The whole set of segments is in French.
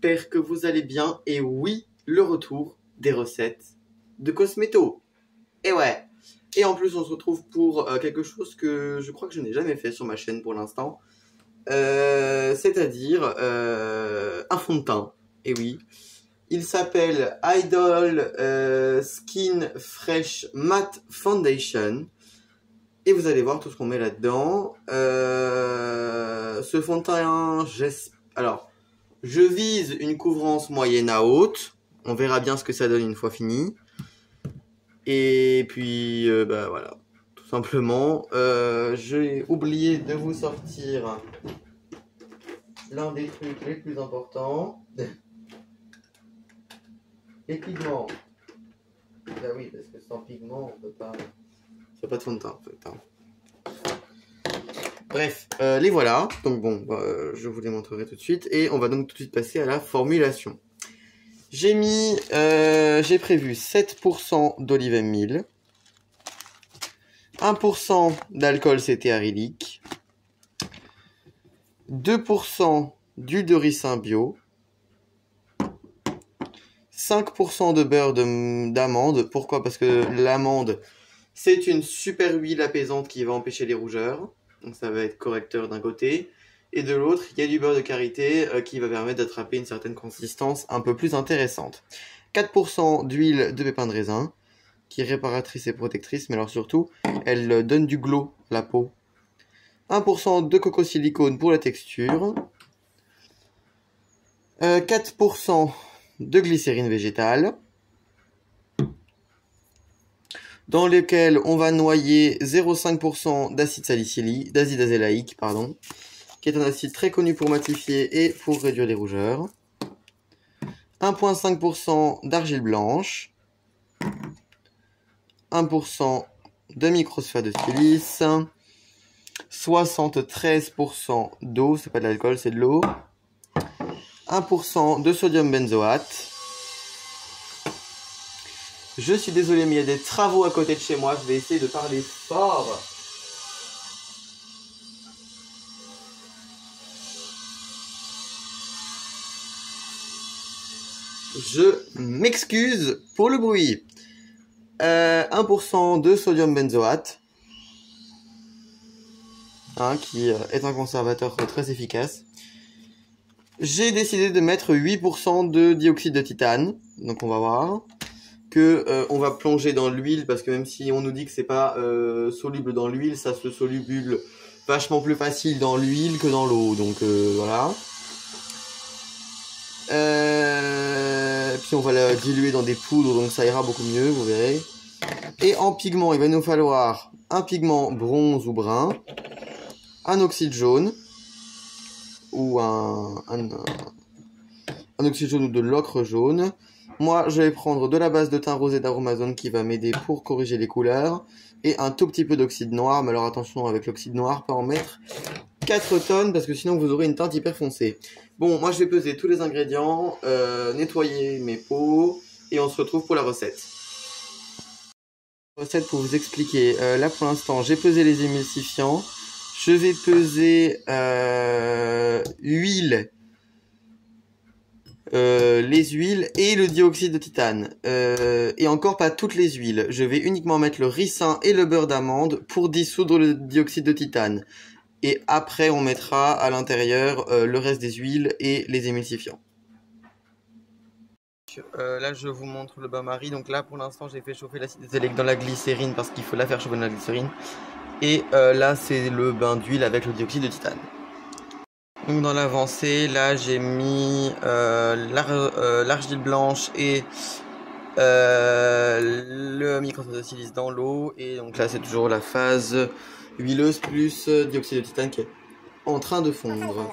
j'espère que vous allez bien. Et oui, le retour des recettes de Cosméto. Et ouais. Et en plus, on se retrouve pour quelque chose que je crois que je n'ai jamais fait sur ma chaîne pour l'instant. C'est-à-dire un fond de teint. Et oui. Il s'appelle Idol Skin Fresh Matte Foundation. Et vous allez voir tout ce qu'on met là-dedans. Ce fond de teint, alors, je vise une couvrance moyenne à haute. On verra bien ce que ça donne une fois fini. Et puis, bah voilà, tout simplement. J'ai oublié de vous sortir l'un des trucs les plus importants. Les pigments. Bah oui, parce que sans pigments, on peut pas... Il n'y a pas de fond de teint en fait. Hein. Bref, les voilà. Donc bon, je vous les montrerai tout de suite. Et on va donc tout de suite passer à la formulation. J'ai prévu 7% d'olive-huile, 1% d'alcool cétéarylique, 2% d'huile de ricin bio, 5% de beurre d'amande. Pourquoi? Parce que l'amande, c'est une super huile apaisante qui va empêcher les rougeurs. Donc ça va être correcteur d'un côté. Et de l'autre, il y a du beurre de karité qui va permettre d'attraper une certaine consistance un peu plus intéressante. 4% d'huile de pépins de raisin, qui est réparatrice et protectrice, mais alors surtout, elle donne du glow à la peau. 1% de coco silicone pour la texture. 4% de glycérine végétale, dans lequel on va noyer 0,5% d'acide salicylique, d'acide azélaïque, pardon, qui est un acide très connu pour matifier et pour réduire les rougeurs. 1,5% d'argile blanche, 1% de microsphère de silice, 73% d'eau, c'est pas de l'alcool, c'est de l'eau, 1% de sodium benzoate. Je suis désolé, mais il y a des travaux à côté de chez moi, je vais essayer de parler fort. Je m'excuse pour le bruit. 1% de sodium benzoate, hein, qui est un conservateur très efficace. J'ai décidé de mettre 8% de dioxyde de titane, donc on va voir que on va plonger dans l'huile, parce que même si on nous dit que c'est pas soluble dans l'huile, ça se solubule vachement plus facile dans l'huile que dans l'eau, donc voilà. Puis on va la diluer dans des poudres, donc ça ira beaucoup mieux, vous verrez. Et en pigment, il va nous falloir un pigment bronze ou brun, un oxyde jaune, ou un oxyde jaune ou de l'ocre jaune. Moi, je vais prendre de la base de thym rosé d'Aromazone qui va m'aider pour corriger les couleurs, et un tout petit peu d'oxyde noir, mais alors attention avec l'oxyde noir, pas en mettre 4 tonnes, parce que sinon vous aurez une teinte hyper foncée. Bon, moi je vais peser tous les ingrédients, nettoyer mes pots, et on se retrouve pour la recette. Recette pour vous expliquer, là pour l'instant j'ai pesé les émulsifiants, je vais peser les huiles et le dioxyde de titane, et encore pas toutes les huiles, je vais uniquement mettre le ricin et le beurre d'amande pour dissoudre le dioxyde de titane. Et après, on mettra à l'intérieur le reste des huiles et les émulsifiants. Là, je vous montre le bain-marie. Donc là, pour l'instant, j'ai fait chauffer l'acide azélaïque dans la glycérine parce qu'il faut la faire chauffer dans la glycérine. Et là, c'est le bain d'huile avec le dioxyde de titane. Donc dans l'avancée, là, j'ai mis l'argile blanche et le microscope de silice dans l'eau. Et donc là, c'est toujours la phase huileuse plus dioxyde de titane qui est en train de fondre.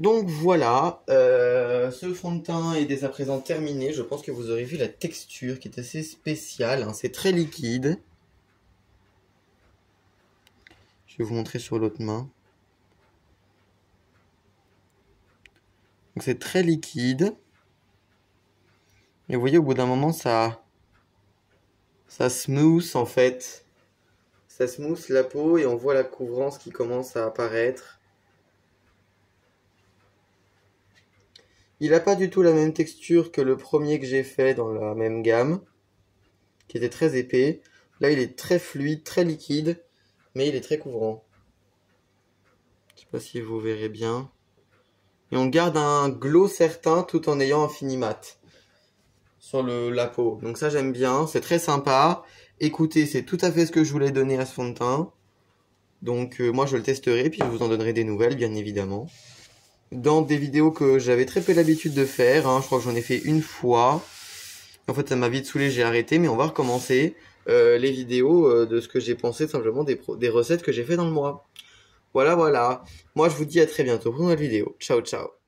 Donc voilà, ce fond de teint est dès à présent terminé. Je pense que vous aurez vu la texture qui est assez spéciale, hein. C'est très liquide. Je vais vous montrer sur l'autre main. Donc c'est très liquide. Et vous voyez, au bout d'un moment, ça smooth en fait. Ça smooth la peau et on voit la couvrance qui commence à apparaître. Il n'a pas du tout la même texture que le premier que j'ai fait dans la même gamme, qui était très épais. Là, il est très fluide, très liquide, mais il est très couvrant. Je sais pas si vous verrez bien. Et on garde un glow certain tout en ayant un fini mat sur la peau. Donc ça, j'aime bien, c'est très sympa. Écoutez, c'est tout à fait ce que je voulais donner à ce fond de teint. Donc moi, je le testerai, puis je vous en donnerai des nouvelles, bien évidemment. Dans des vidéos que j'avais très peu l'habitude de faire, hein, je crois que j'en ai fait une fois. En fait, ça m'a vite saoulé, j'ai arrêté, mais on va recommencer les vidéos de ce que j'ai pensé, simplement des recettes que j'ai fait dans le mois. Voilà, voilà. Moi, je vous dis à très bientôt pour une nouvelle vidéo. Ciao, ciao.